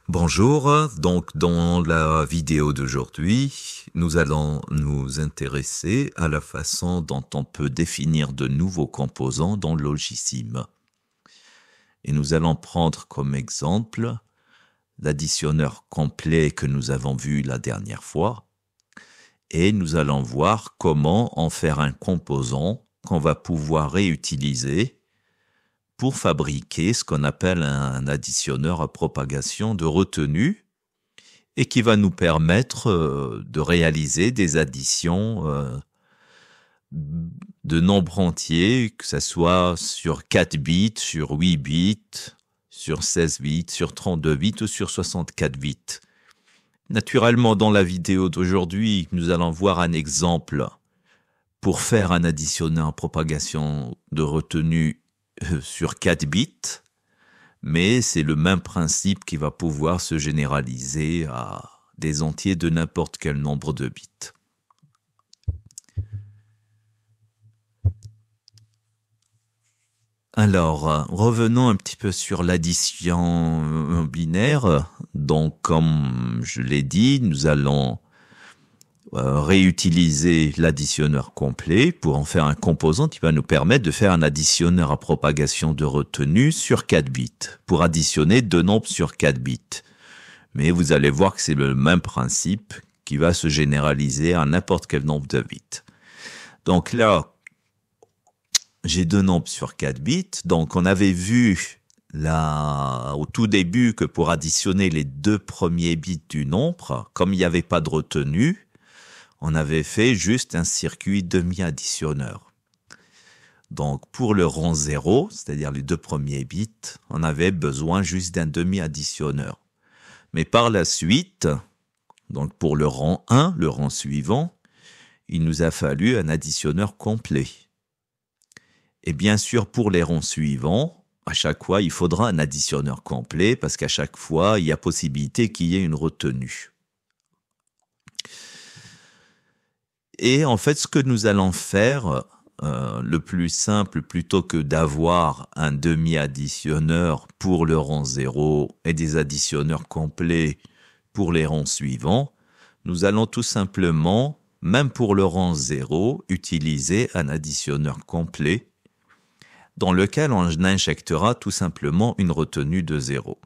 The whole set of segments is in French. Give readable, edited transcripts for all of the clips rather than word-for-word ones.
Bonjour, donc dans la vidéo d'aujourd'hui, nous allons nous intéresser à la façon dont on peut définir de nouveaux composants dans Logisim. Et nous allons prendre comme exemple l'additionneur complet que nous avons vu la dernière fois, et nous allons voir comment en faire un composant qu'on va pouvoir réutiliser pour fabriquer ce qu'on appelle un additionneur à propagation de retenue et qui va nous permettre de réaliser des additions de nombres entiers, que ce soit sur 4 bits, sur 8 bits, sur 16 bits, sur 32 bits ou sur 64 bits. Naturellement, dans la vidéo d'aujourd'hui, nous allons voir un exemple pour faire un additionneur à propagation de retenue sur 4 bits, mais c'est le même principe qui va pouvoir se généraliser à des entiers de n'importe quel nombre de bits. Alors, revenons un petit peu sur l'addition binaire. Donc, comme je l'ai dit, nous allons réutiliser l'additionneur complet pour en faire un composant qui va nous permettre de faire un additionneur à propagation de retenue sur 4 bits, pour additionner deux nombres sur 4 bits. Mais vous allez voir que c'est le même principe qui va se généraliser à n'importe quel nombre de bits. Donc là, j'ai deux nombres sur 4 bits, donc on avait vu au tout début que pour additionner les deux premiers bits du nombre, comme il n'y avait pas de retenue, on avait fait juste un circuit demi-additionneur. Donc, pour le rang 0, c'est-à-dire les deux premiers bits, on avait besoin juste d'un demi-additionneur. Mais par la suite, donc pour le rang 1, le rang suivant, il nous a fallu un additionneur complet. Et bien sûr, pour les rangs suivants, à chaque fois, il faudra un additionneur complet parce qu'à chaque fois, il y a possibilité qu'il y ait une retenue. Et en fait, ce que nous allons faire, le plus simple, plutôt que d'avoir un demi-additionneur pour le rang 0 et des additionneurs complets pour les rangs suivants, nous allons tout simplement, même pour le rang 0, utiliser un additionneur complet dans lequel on injectera tout simplement une retenue de 0.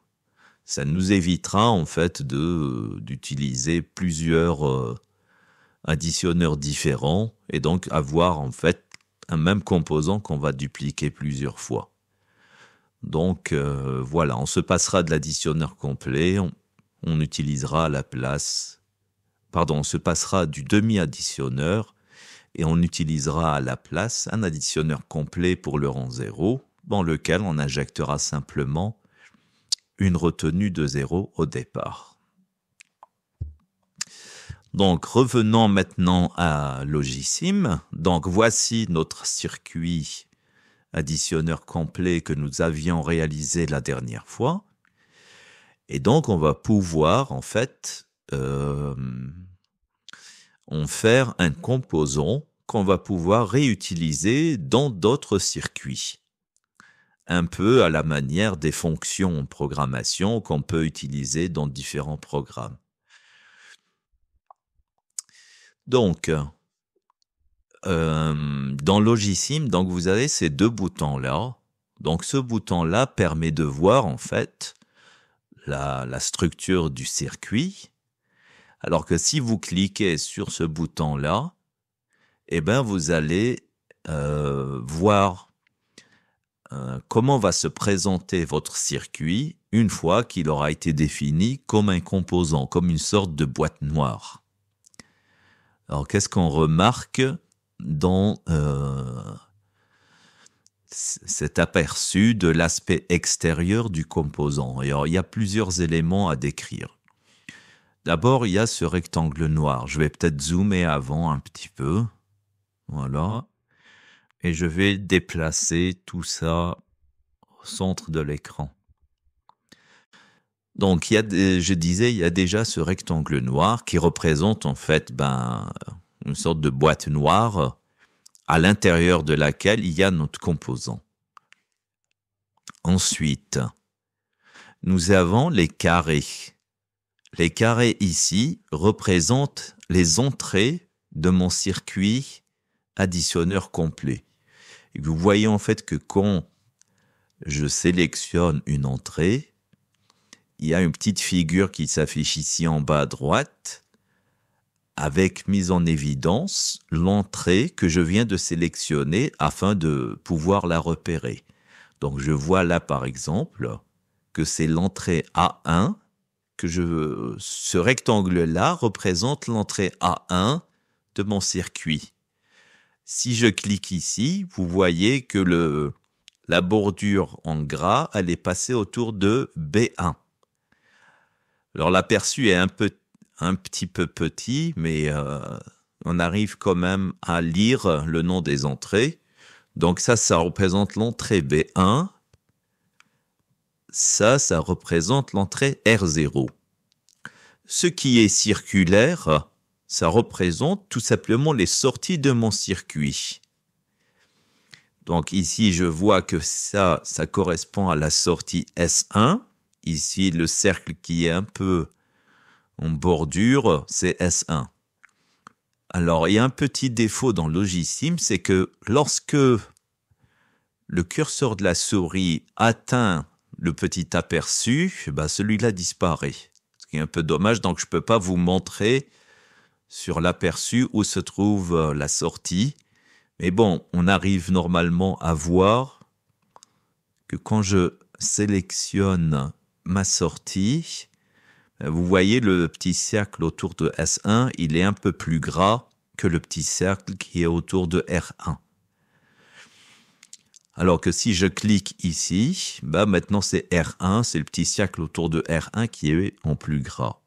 Ça nous évitera en fait d'utiliser plusieurs additionneurs différents et donc avoir en fait un même composant qu'on va dupliquer plusieurs fois. Donc voilà, on se passera de l'additionneur complet, on utilisera à la place, on se passera du demi-additionneur et on utilisera à la place un additionneur complet pour le rang 0, dans lequel on injectera simplement une retenue de 0 au départ. Donc, revenons maintenant à Logisim. Donc, voici notre circuit additionneur complet que nous avions réalisé la dernière fois. Et donc, on va pouvoir, en fait, en faire un composant qu'on va pouvoir réutiliser dans d'autres circuits. Un peu à la manière des fonctions en programmation qu'on peut utiliser dans différents programmes. Donc, dans Logisim, donc vous avez ces deux boutons-là. Donc, ce bouton-là permet de voir, en fait, la structure du circuit. Alors que si vous cliquez sur ce bouton-là, eh ben, vous allez voir comment va se présenter votre circuit une fois qu'il aura été défini comme un composant, comme une sorte de boîte noire. Alors, qu'est-ce qu'on remarque dans cet aperçu de l'aspect extérieur du composant? Alors, il y a plusieurs éléments à décrire. D'abord, il y a ce rectangle noir. Je vais peut-être zoomer avant un petit peu. Voilà. Et je vais déplacer tout ça au centre de l'écran. Donc, je disais, il y a déjà ce rectangle noir qui représente en fait une sorte de boîte noire à l'intérieur de laquelle il y a notre composant. Ensuite, nous avons les carrés. Les carrés ici représentent les entrées de mon circuit additionneur complet. Et vous voyez en fait que quand je sélectionne une entrée, il y a une petite figure qui s'affiche ici en bas à droite avec mise en évidence l'entrée que je viens de sélectionner afin de pouvoir la repérer. Donc je vois là par exemple que c'est l'entrée A1, ce rectangle-là représente l'entrée A1 de mon circuit. Si je clique ici, vous voyez que la bordure en gras, elle est passée autour de B1. Alors l'aperçu est un petit peu petit, mais on arrive quand même à lire le nom des entrées. Donc ça représente l'entrée B1. Ça représente l'entrée R0. Ce qui est circulaire, ça représente tout simplement les sorties de mon circuit. Donc ici, je vois que ça correspond à la sortie S1. Ici, le cercle qui est un peu en bordure, c'est S1. Alors, il y a un petit défaut dans Logisim, c'est que lorsque le curseur de la souris atteint le petit aperçu, celui-là disparaît. Ce qui est un peu dommage, donc je ne peux pas vous montrer sur l'aperçu où se trouve la sortie. Mais bon, on arrive normalement à voir que quand je sélectionne ma sortie, vous voyez le petit cercle autour de S1, il est un peu plus gras que le petit cercle qui est autour de R1. Alors que si je clique ici, maintenant c'est R1, c'est le petit cercle autour de R1 qui est en plus gras.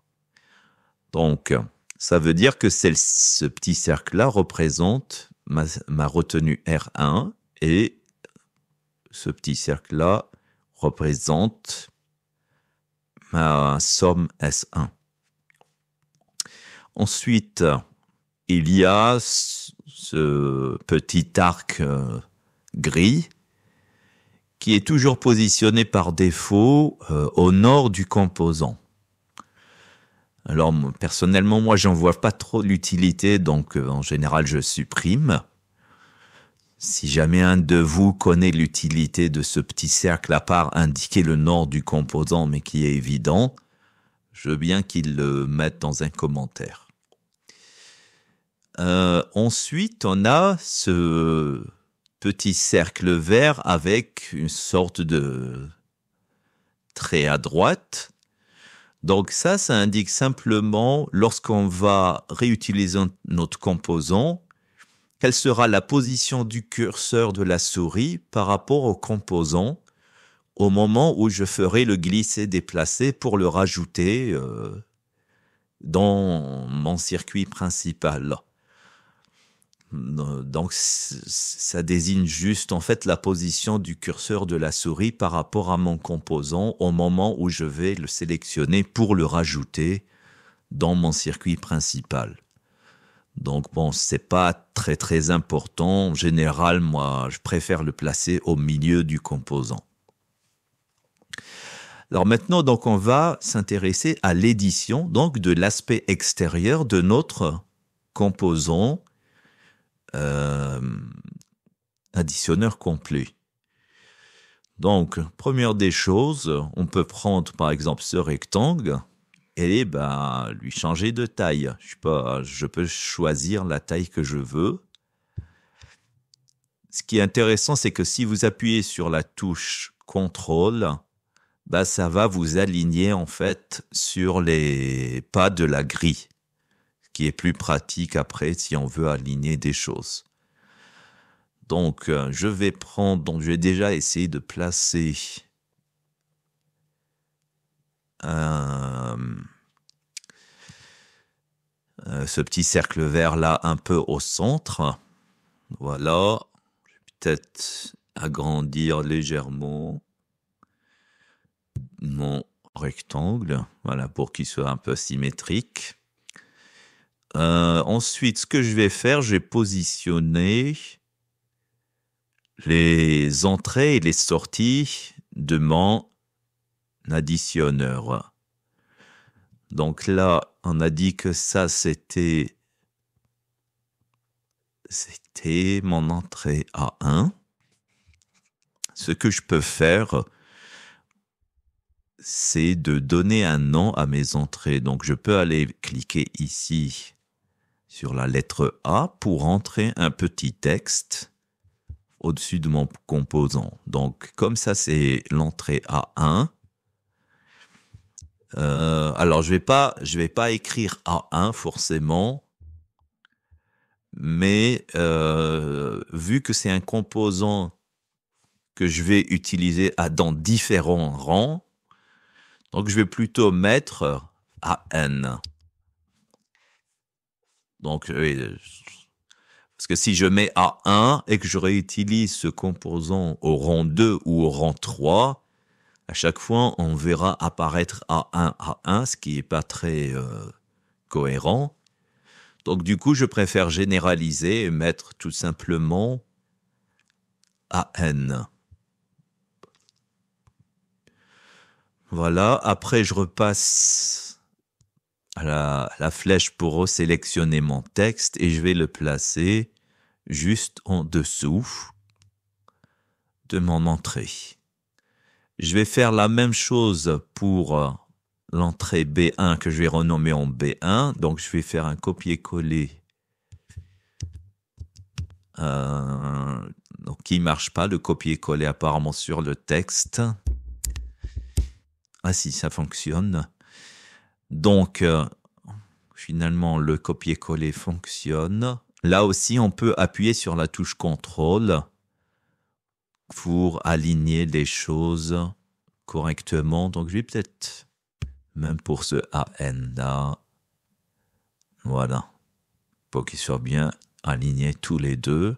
Donc, ça veut dire que ce petit cercle-là représente ma retenue R1 et ce petit cercle-là représente ma somme S1. Ensuite, il y a ce petit arc gris qui est toujours positionné par défaut au nord du composant. Alors personnellement, moi j'en vois pas trop l'utilité, donc en général je supprime. Si jamais un de vous connaît l'utilité de ce petit cercle à part indiquer le nord du composant mais qui est évident, je veux bien qu'il le mette dans un commentaire. Ensuite, on a ce petit cercle vert avec une sorte de trait à droite. Donc ça indique simplement, lorsqu'on va réutiliser notre composant, quelle sera la position du curseur de la souris par rapport au composant au moment où je ferai le glisser-déplacer pour le rajouter dans mon circuit principal. Donc ça désigne juste en fait la position du curseur de la souris par rapport à mon composant au moment où je vais le sélectionner pour le rajouter dans mon circuit principal. Donc bon, c'est pas très très important. En général, moi, je préfère le placer au milieu du composant. Alors maintenant, donc on va s'intéresser à l'édition donc de l'aspect extérieur de notre composant additionneur complet. Donc, première des choses, on peut prendre par exemple ce rectangle et lui changer de taille. Je peux choisir la taille que je veux. Ce qui est intéressant, c'est que si vous appuyez sur la touche CTRL, ça va vous aligner en fait sur les pas de la grille, ce qui est plus pratique après si on veut aligner des choses. Donc, je vais déjà essayer de placer ce petit cercle vert là un peu au centre. Voilà. Je vais peut-être agrandir légèrement mon rectangle, voilà, pour qu'il soit un peu symétrique. Ensuite, ce que je vais faire, je vais positionner les entrées et les sorties de mon additionneur. Donc là, on a dit que ça, c'était mon entrée A1. Ce que je peux faire, c'est de donner un nom à mes entrées. Donc, je peux aller cliquer ici sur la lettre A pour entrer un petit texte au-dessus de mon composant. Donc, comme ça, c'est l'entrée A1. Alors, je vais pas écrire A1 forcément, mais vu que c'est un composant que je vais utiliser dans différents rangs, donc je vais plutôt mettre AN. Donc, parce que si je mets A1 et que je réutilise ce composant au rang 2 ou au rang 3, à chaque fois, on verra apparaître A1, A1, ce qui n'est pas très cohérent. Donc, du coup, je préfère généraliser et mettre tout simplement AN. Voilà, après, je repasse à la flèche pour resélectionner mon texte et je vais le placer juste en dessous de mon entrée. Je vais faire la même chose pour l'entrée B1 que je vais renommer en B1. Donc, je vais faire un copier-coller donc qui marche pas, le copier-coller apparemment sur le texte. Ah si, ça fonctionne. Donc, finalement, le copier-coller fonctionne. Là aussi, on peut appuyer sur la touche contrôle pour aligner les choses correctement. Donc, je vais peut-être, même pour ce AN là, voilà, pour qu'ils soient bien alignés tous les deux.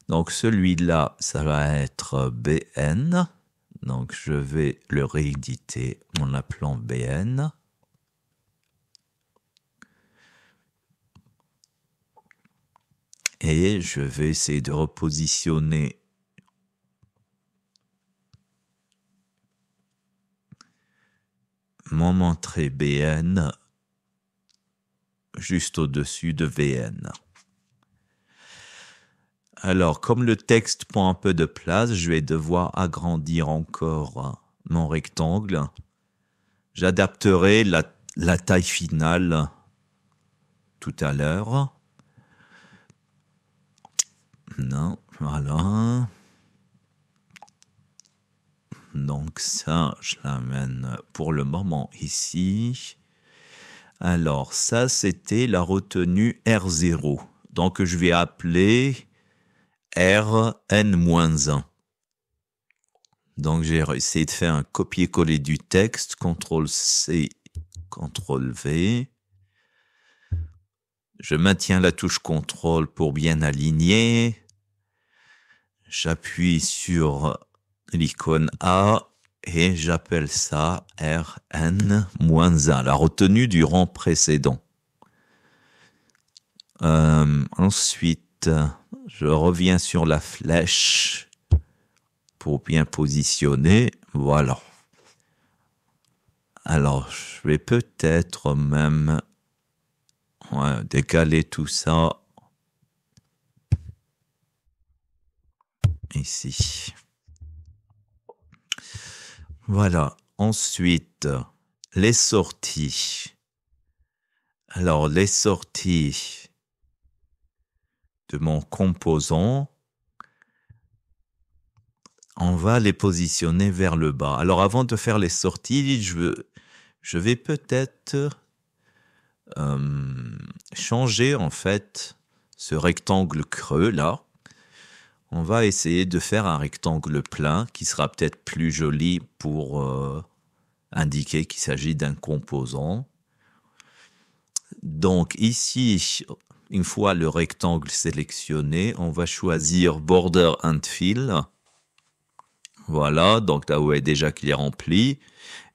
Donc, celui-là, ça va être BN. Donc, je vais le rééditer en l'appelant BN. Et je vais essayer de repositionner mon entrée BN juste au-dessus de VN. Alors, comme le texte prend un peu de place, je vais devoir agrandir encore mon rectangle. J'adapterai la taille finale tout à l'heure. Non, voilà. Donc ça, je l'amène pour le moment ici. Alors ça, c'était la retenue R0. Donc je vais appeler Rn-1. Donc j'ai essayé de faire un copier-coller du texte, CTRL-C, CTRL-V. Je maintiens la touche CTRL pour bien aligner. J'appuie sur l'icône A et j'appelle ça Rn-1, la retenue du rang précédent. Ensuite, je reviens sur la flèche pour bien positionner. Voilà. Alors, je vais peut-être même décaler tout ça ici. Voilà. Ensuite, les sorties. Alors, les sorties de mon composant, on va les positionner vers le bas. Alors, avant de faire les sorties, je vais peut-être changer en fait ce rectangle creux là. On va essayer de faire un rectangle plein qui sera peut-être plus joli pour indiquer qu'il s'agit d'un composant. Donc ici, une fois le rectangle sélectionné, on va choisir Border and Fill. Voilà, donc là où est déjà qu'il est rempli.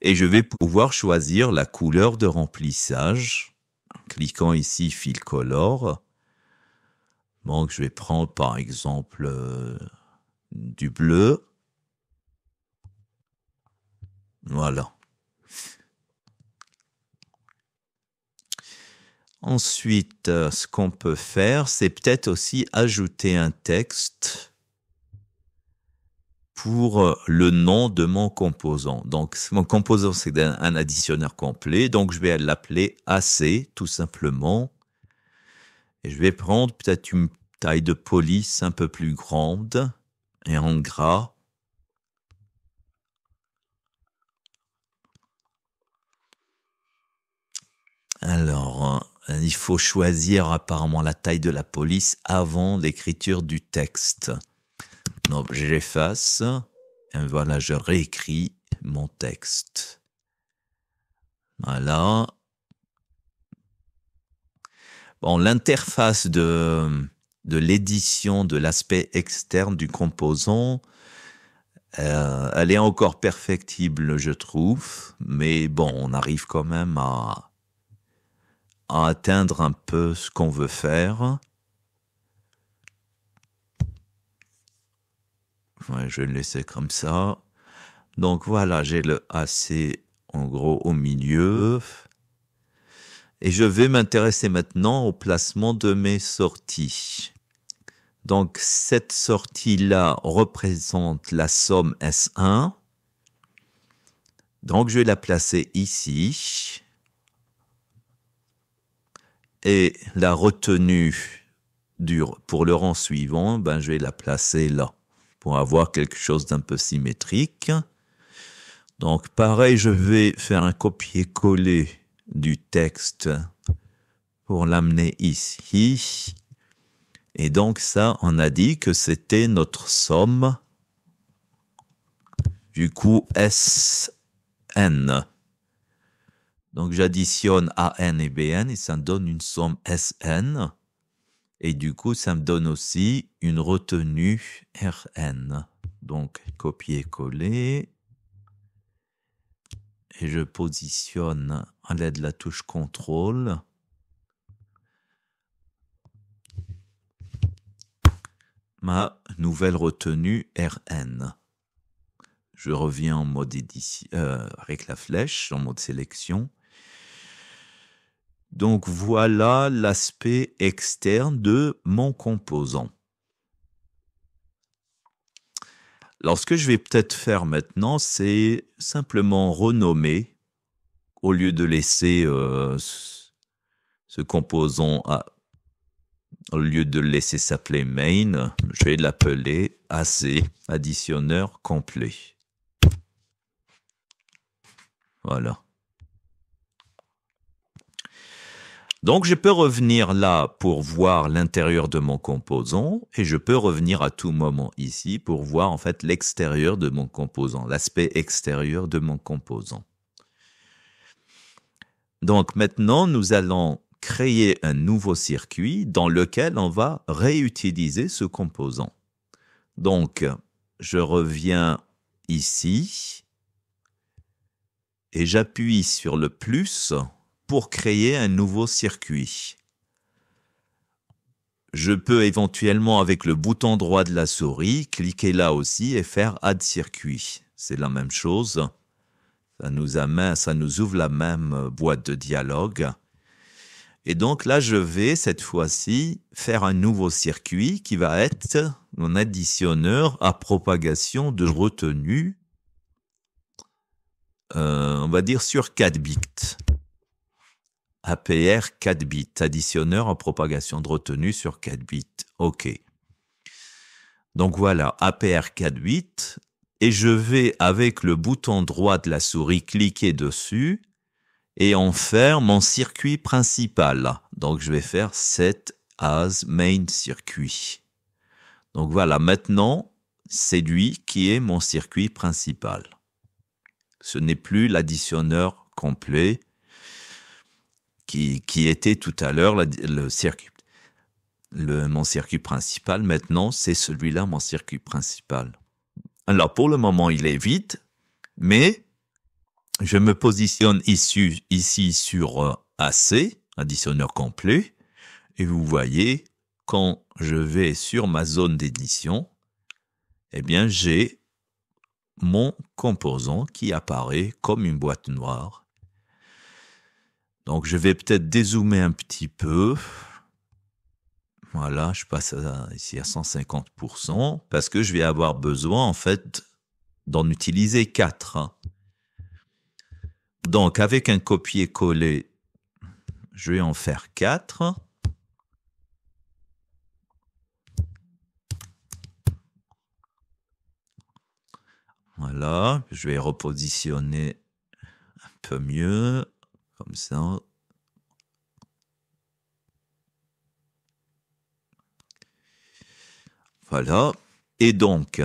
Et je vais pouvoir choisir la couleur de remplissage. En cliquant ici, Fill Color. Donc je vais prendre par exemple du bleu. Voilà. Ensuite, ce qu'on peut faire, c'est peut-être aussi ajouter un texte pour le nom de mon composant. Donc, mon composant, c'est un additionneur complet. Donc, je vais l'appeler AC, tout simplement. Et je vais prendre peut-être une taille de police un peu plus grande et en gras. Alors, il faut choisir apparemment la taille de la police avant l'écriture du texte. Donc, j'efface. Et voilà, je réécris mon texte. Voilà. Bon, l'interface de l'édition de l'aspect externe du composant, elle est encore perfectible, je trouve. Mais bon, on arrive quand même à atteindre un peu ce qu'on veut faire. Ouais, je vais le laisser comme ça. Donc voilà, j'ai le AC en gros au milieu. Et je vais m'intéresser maintenant au placement de mes sorties. Donc cette sortie-là représente la somme S1. Donc je vais la placer ici. Et la retenue pour le rang suivant, ben je vais la placer là, pour avoir quelque chose d'un peu symétrique. Donc pareil, je vais faire un copier-coller du texte pour l'amener ici. Et donc ça, on a dit que c'était notre somme, du coup SN. Donc j'additionne AN et BN et ça me donne une somme SN. Et du coup, ça me donne aussi une retenue RN. Donc copier-coller. Et je positionne à l'aide de la touche CTRL ma nouvelle retenue RN. Je reviens en mode édition, avec la flèche, en mode sélection. Donc voilà l'aspect externe de mon composant. Alors ce que je vais peut-être faire maintenant, c'est simplement renommer, au lieu de laisser ce composant au lieu de le laisser s'appeler main, je vais l'appeler AC, additionneur complet. Voilà. Donc je peux revenir là pour voir l'intérieur de mon composant et je peux revenir à tout moment ici pour voir en fait l'extérieur de mon composant, l'aspect extérieur de mon composant. Donc maintenant nous allons créer un nouveau circuit dans lequel on va réutiliser ce composant. Donc je reviens ici et j'appuie sur le plus pour créer un nouveau circuit. Je peux éventuellement, avec le bouton droit de la souris, cliquer là aussi et faire Add circuit. C'est la même chose. Ça nous ouvre la même boîte de dialogue. Et donc là, je vais cette fois-ci faire un nouveau circuit qui va être mon additionneur à propagation de retenue, on va dire sur 4 bits. APR 4 bits, additionneur en propagation de retenue sur 4 bits. OK. Donc voilà, APR 4 bits. Et je vais, avec le bouton droit de la souris, cliquer dessus et en faire mon circuit principal. Donc je vais faire Set as Main Circuit. Donc voilà, maintenant, c'est lui qui est mon circuit principal. Ce n'est plus l'additionneur complet qui était tout à l'heure le circuit. Mon circuit principal, maintenant, c'est celui-là, mon circuit principal. Alors, pour le moment, il est vide, mais je me positionne ici sur AC, additionneur complet, et vous voyez, quand je vais sur ma zone d'édition, eh bien, j'ai mon composant qui apparaît comme une boîte noire. Donc, je vais peut-être dézoomer un petit peu. Voilà, je passe ici à 150%, parce que je vais avoir besoin, en fait, d'en utiliser 4. Hein. Donc, avec un copier-coller, je vais en faire 4. Voilà, je vais repositionner un peu mieux, comme ça. Voilà. Et donc,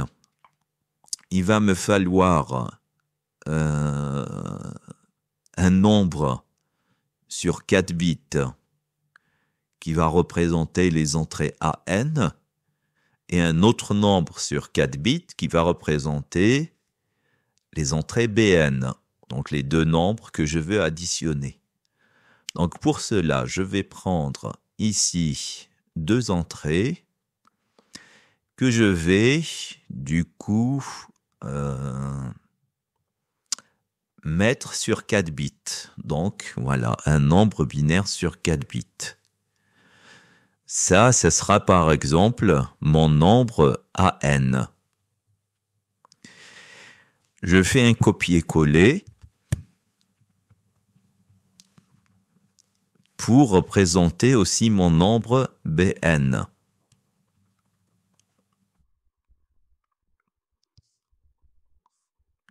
il va me falloir un nombre sur 4 bits qui va représenter les entrées AN et un autre nombre sur 4 bits qui va représenter les entrées BN, donc les deux nombres que je veux additionner. Donc pour cela, je vais prendre ici 2 entrées que je vais du coup mettre sur 4 bits. Donc voilà, un nombre binaire sur 4 bits. Ça, ce sera par exemple mon nombre AN. Je fais un copier-coller pour représenter aussi mon nombre BN.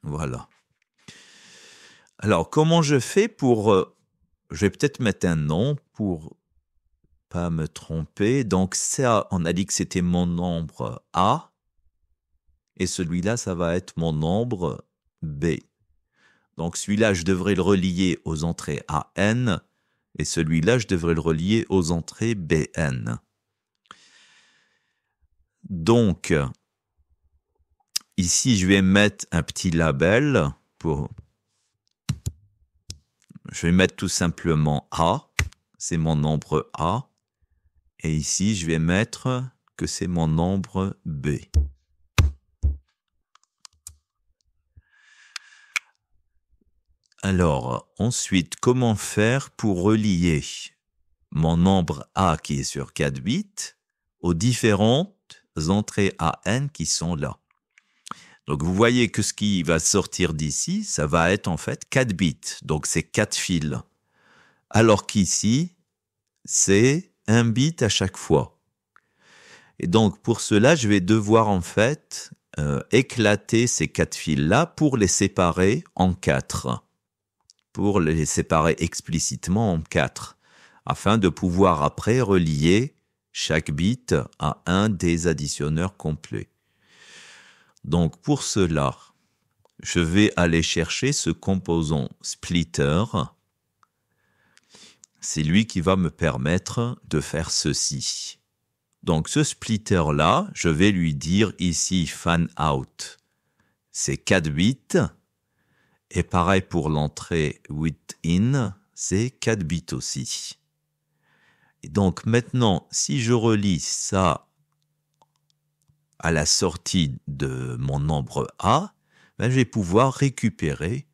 Voilà. Alors, comment je fais pour... je vais peut-être mettre un nom pour pas me tromper. Donc ça, on a dit que c'était mon nombre A. Et celui-là, ça va être mon nombre B. Donc celui-là, je devrais le relier aux entrées AN. Et celui-là, je devrais le relier aux entrées BN. Donc, ici, je vais mettre un petit label pour... Je vais mettre tout simplement A. C'est mon nombre A. Et ici, je vais mettre que c'est mon nombre B. Alors, ensuite, comment faire pour relier mon nombre A qui est sur 4 bits aux différentes entrées AN qui sont là. Donc, vous voyez que ce qui va sortir d'ici, ça va être en fait 4 bits. Donc, c'est 4 fils. Alors qu'ici, c'est 1 bit à chaque fois. Et donc, pour cela, je vais devoir en fait éclater ces 4 fils-là pour les séparer en 4. Pour les séparer explicitement en 4. Afin de pouvoir après relier chaque bit à un des additionneurs complets. Donc pour cela, je vais aller chercher ce composant splitter. C'est lui qui va me permettre de faire ceci. Donc ce splitter-là, je vais lui dire ici fan out. C'est 4 bits. Et pareil pour l'entrée with in, c'est 4 bits aussi. Et donc maintenant, si je relie ça à la sortie de mon nombre A, ben je vais pouvoir récupérer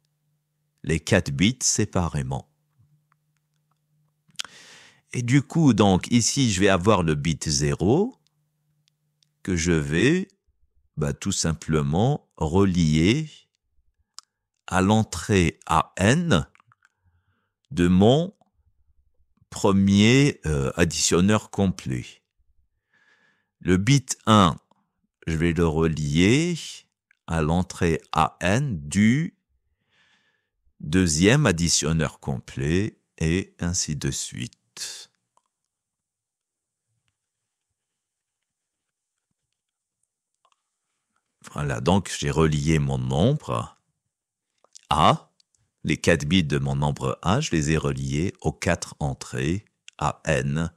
les 4 bits séparément. Et du coup, donc ici, je vais avoir le bit 0 que je vais tout simplement relier à l'entrée AN de mon premier additionneur complet. Le bit 1, je vais le relier à l'entrée AN du deuxième additionneur complet et ainsi de suite. Voilà, donc j'ai relié mon nombre A. Les 4 bits de mon nombre A, je les ai reliés aux 4 entrées AN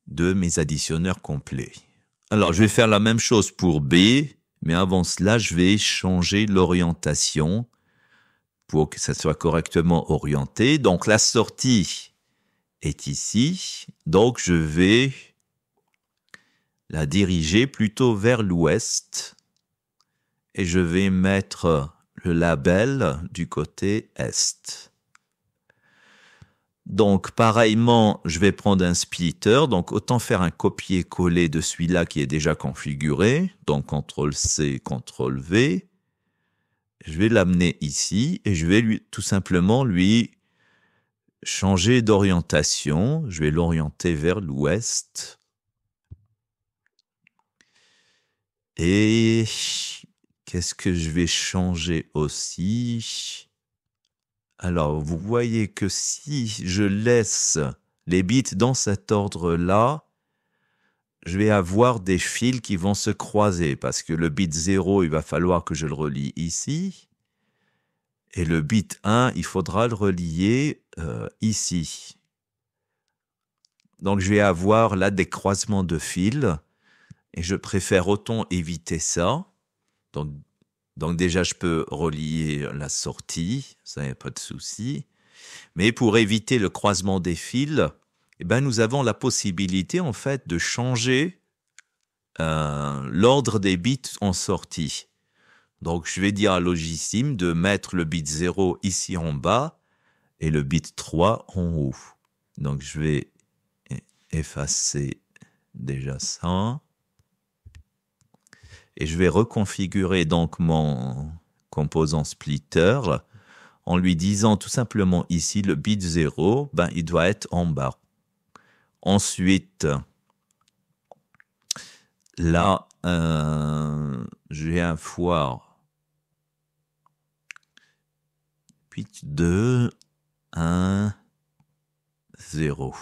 de mes additionneurs complets. Alors, je vais faire la même chose pour B. Mais avant cela, je vais changer l'orientation pour que ça soit correctement orienté. Donc la sortie est ici. Donc je vais la diriger plutôt vers l'ouest. Et je vais mettre le label du côté est. Donc, pareillement, je vais prendre un splitter. Donc, autant faire un copier-coller de celui-là qui est déjà configuré. Donc, CTRL-C, CTRL-V. Je vais l'amener ici et je vais tout simplement lui changer d'orientation. Je vais l'orienter vers l'ouest. Et qu'est-ce que je vais changer aussi? Alors, vous voyez que si je laisse les bits dans cet ordre-là, je vais avoir des fils qui vont se croiser parce que le bit 0, il va falloir que je le relie ici. Et le bit 1, il faudra le relier ici. Donc, je vais avoir là des croisements de fils et je préfère autant éviter ça. Donc déjà, je peux relier la sortie, ça n'y a pas de souci. Mais pour éviter le croisement des fils, eh ben, nous avons la possibilité en fait de changer l'ordre des bits en sortie. Donc je vais dire à Logisim de mettre le bit 0 ici en bas et le bit 3 en haut. Donc je vais effacer déjà ça. Et je vais reconfigurer donc mon composant splitter en lui disant tout simplement ici le bit 0, ben, il doit être en bas. Ensuite, là, je vais avoir bit 2, 1, 0.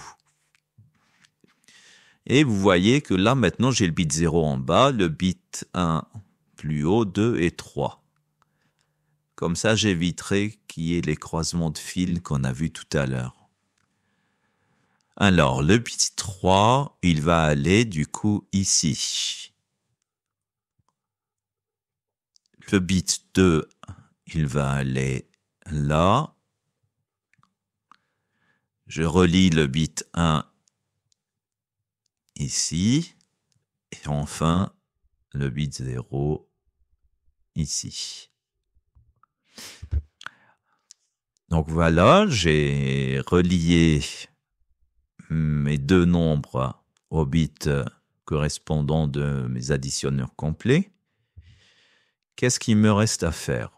Et vous voyez que là, maintenant, j'ai le bit 0 en bas, le bit 1 plus haut, 2 et 3. Comme ça, j'éviterai qu'il y ait les croisements de fils qu'on a vus tout à l'heure. Alors, le bit 3, il va aller du coup ici. Le bit 2, il va aller là. Je relie le bit 1 ici. Et enfin, le bit 0 ici. Donc voilà, j'ai relié mes deux nombres aux bits correspondants de mes additionneurs complets. Qu'est-ce qu'il me reste à faire?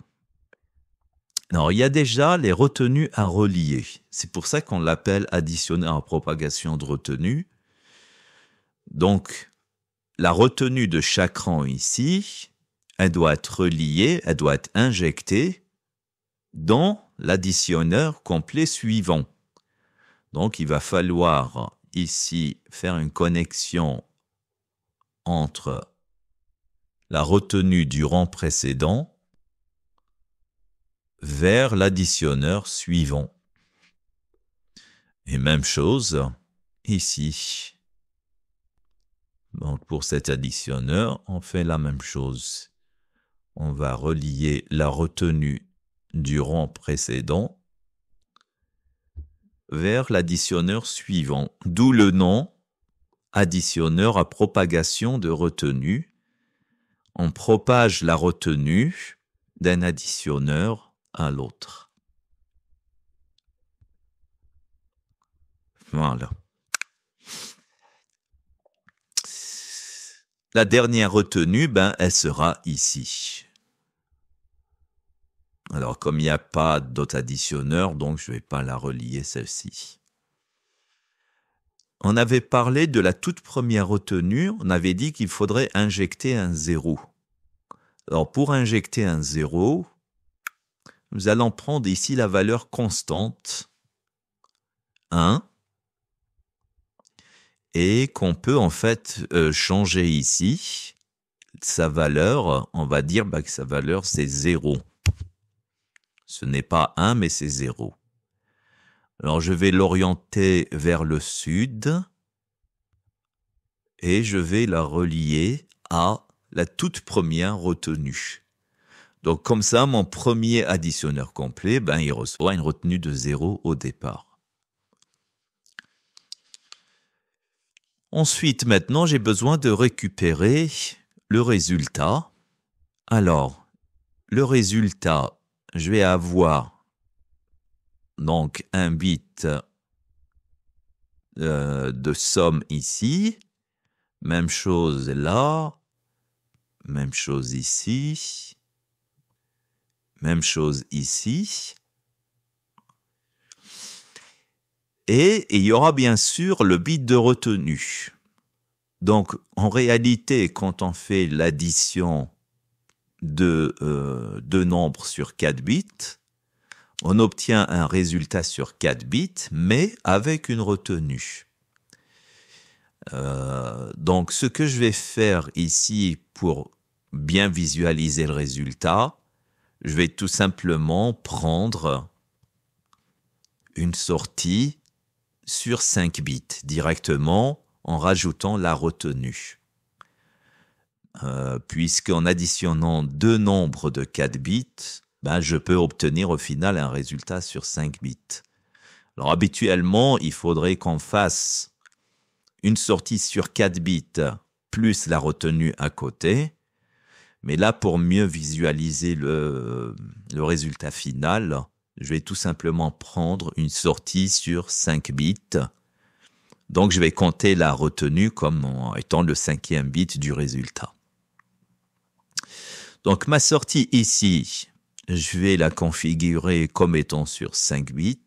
Alors, il y a déjà les retenues à relier. C'est pour ça qu'on l'appelle additionneur à propagation de retenue. Donc, la retenue de chaque rang ici, elle doit être reliée, elle doit être injectée dans l'additionneur complet suivant. Donc, il va falloir ici faire une connexion entre la retenue du rang précédent vers l'additionneur suivant. Et même chose ici. Donc, pour cet additionneur, on fait la même chose. On va relier la retenue du rang précédent vers l'additionneur suivant, d'où le nom additionneur à propagation de retenue. On propage la retenue d'un additionneur à l'autre. Voilà. La dernière retenue, ben, elle sera ici. Alors, comme il n'y a pas d'autre additionneur, donc je ne vais pas la relier celle-ci. On avait parlé de la toute première retenue, on avait dit qu'il faudrait injecter un 0. Alors, pour injecter un 0, nous allons prendre ici la valeur constante 1 et qu'on peut en fait changer ici. Sa valeur, on va dire que sa valeur c'est 0. Ce n'est pas 1, mais c'est 0. Alors, je vais l'orienter vers le sud et je vais la relier à la toute première retenue. Donc comme ça, mon premier additionneur complet, ben, il reçoit une retenue de 0 au départ. Ensuite, maintenant, j'ai besoin de récupérer le résultat. Alors, le résultat, je vais avoir donc un bit de somme ici. Même chose là. Même chose ici. Même chose ici. Et il y aura bien sûr le bit de retenue. Donc, en réalité, quand on fait l'addition de deux nombres sur 4 bits, on obtient un résultat sur 4 bits, mais avec une retenue. Donc, ce que je vais faire ici pour bien visualiser le résultat, je vais tout simplement prendre une sortie sur 5 bits directement en rajoutant la retenue. Puisqu'en additionnant deux nombres de 4 bits, ben, je peux obtenir au final un résultat sur 5 bits. Alors habituellement, il faudrait qu'on fasse une sortie sur 4 bits plus la retenue à côté. Mais là, pour mieux visualiser le résultat final, je vais tout simplement prendre une sortie sur 5 bits. Donc, je vais compter la retenue comme étant le 5e bit du résultat. Donc, ma sortie ici, je vais la configurer comme étant sur 5 bits.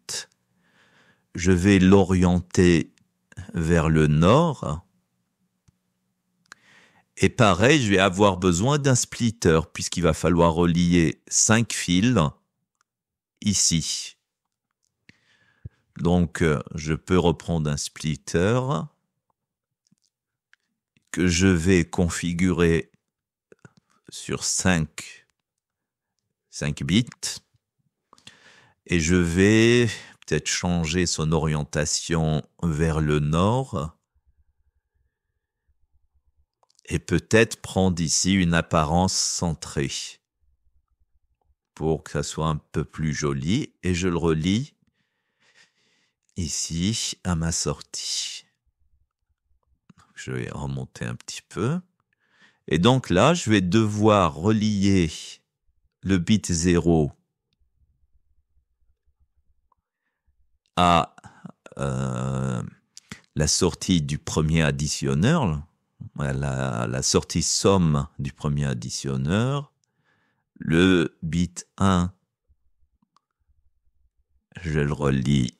Je vais l'orienter vers le nord. Et pareil, je vais avoir besoin d'un splitter puisqu'il va falloir relier 5 fils ici. Donc, je peux reprendre un splitter que je vais configurer sur 5 bits. Et je vais peut-être changer son orientation vers le nord. Et peut-être prendre ici une apparence centrée pour que ça soit un peu plus joli. Et je le relie ici à ma sortie. Je vais remonter un petit peu. Et donc là, je vais devoir relier le bit 0 à la sortie du premier additionneur, la sortie somme du premier additionneur, le bit 1, je le relie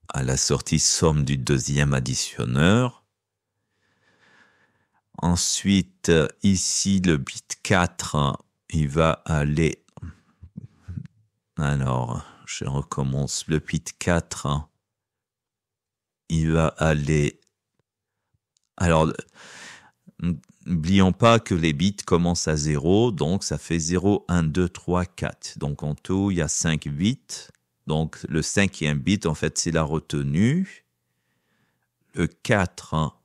à la sortie somme du deuxième additionneur. Ensuite, ici, le bit 4, il va aller... Alors, je recommence. Le bit 4, il va aller... Alors, n'oublions pas que les bits commencent à 0, donc ça fait 0, 1, 2, 3, 4. Donc en tout, il y a 5 bits. Donc le 5e bit, en fait, c'est la retenue. Le 4,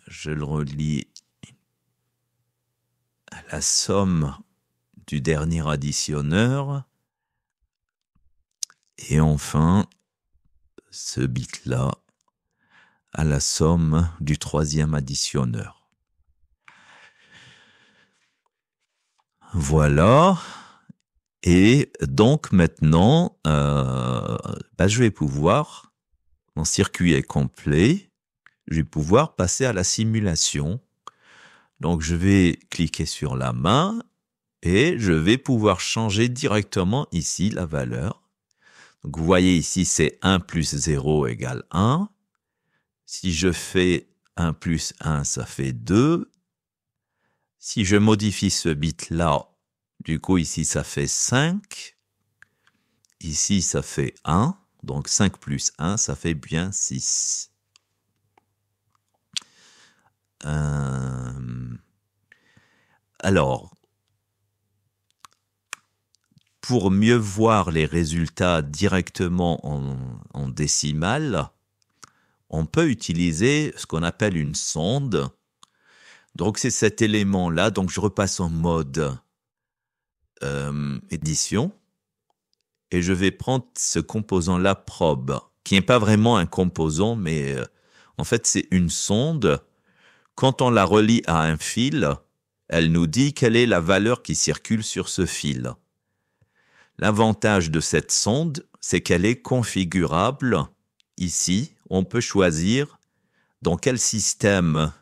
je le relie à la somme du dernier additionneur. Et enfin, ce bit-là à la somme du 3e additionneur. Voilà. Et donc maintenant, je vais pouvoir, mon circuit est complet, je vais pouvoir passer à la simulation. Donc je vais cliquer sur la main et je vais pouvoir changer directement ici la valeur. Donc vous voyez ici c'est 1 plus 0 égale 1. Si je fais 1 plus 1, ça fait 2. Si je modifie ce bit-là, du coup, ici, ça fait 5. Ici, ça fait 1. Donc, 5 plus 1, ça fait bien 6. Alors, pour mieux voir les résultats directement en décimale, on peut utiliser ce qu'on appelle une sonde. Donc c'est cet élément-là. Donc je repasse en mode édition. Et je vais prendre ce composant-là probe, qui n'est pas vraiment un composant, mais en fait c'est une sonde. Quand on la relie à un fil, elle nous dit quelle est la valeur qui circule sur ce fil. L'avantage de cette sonde, c'est qu'elle est configurable. Ici, on peut choisir dans quel système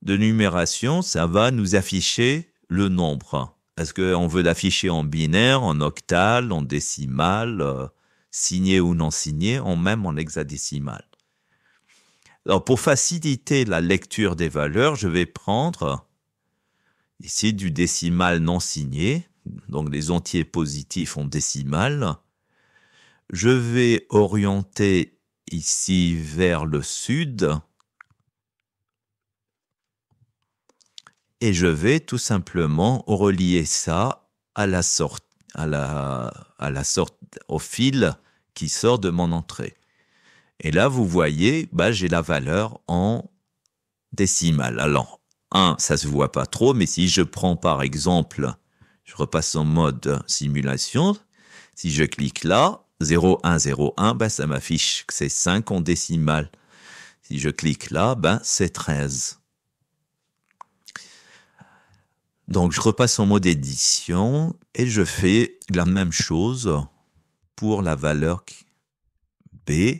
de numération ça va nous afficher le nombre. Est-ce qu'on veut l'afficher en binaire, en octal, en décimal, signé ou non signé, même en hexadécimal? Alors, pour faciliter la lecture des valeurs, je vais prendre ici du décimal non signé, donc les entiers positifs en décimal. Je vais orienter ici vers le sud et je vais tout simplement relier ça à la sorte, au fil qui sort de mon entrée. Et là, vous voyez, j'ai la valeur en décimale. Alors, 1, ça se voit pas trop, mais si je prends par exemple, je repasse en mode simulation, si je clique là, 0101, ça m'affiche que c'est 5 en décimale. Si je clique là, c'est 13. Donc, je repasse en mode édition et je fais la même chose pour la valeur B.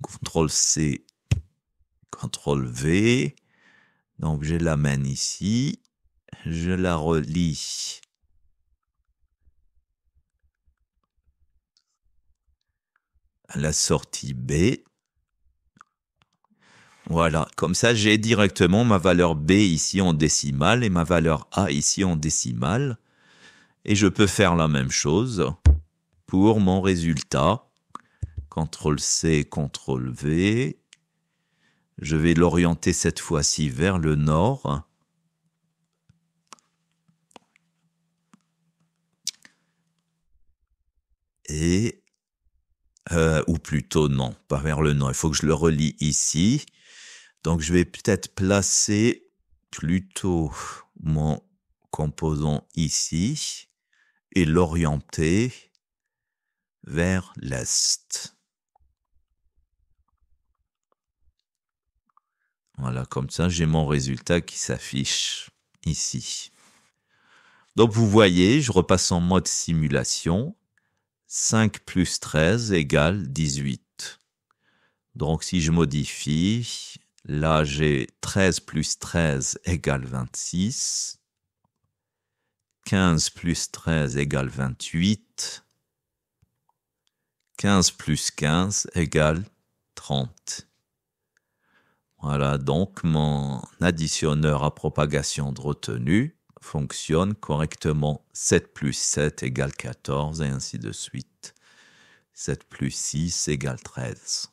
CTRL-C, CTRL-V. Donc, je l'amène ici. Je la relie à la sortie B. Voilà, comme ça, j'ai directement ma valeur B ici en décimale et ma valeur A ici en décimale. Et je peux faire la même chose pour mon résultat. CTRL-C, CTRL-V. Je vais l'orienter cette fois-ci vers le nord. Et, ou plutôt non, pas vers le nord. Il faut que je le relie ici. Donc je vais peut-être placer plutôt mon composant ici et l'orienter vers l'est. Voilà, comme ça, j'ai mon résultat qui s'affiche ici. Donc, vous voyez, je repasse en mode simulation. 5 plus 13 égale 18. Donc, si je modifie, là, j'ai 13 plus 13 égale 26. 15 plus 13 égale 28. 15 plus 15 égale 30. Voilà, donc mon additionneur à propagation de retenue fonctionne correctement. 7 plus 7 égale 14 et ainsi de suite. 7 plus 6 égale 13.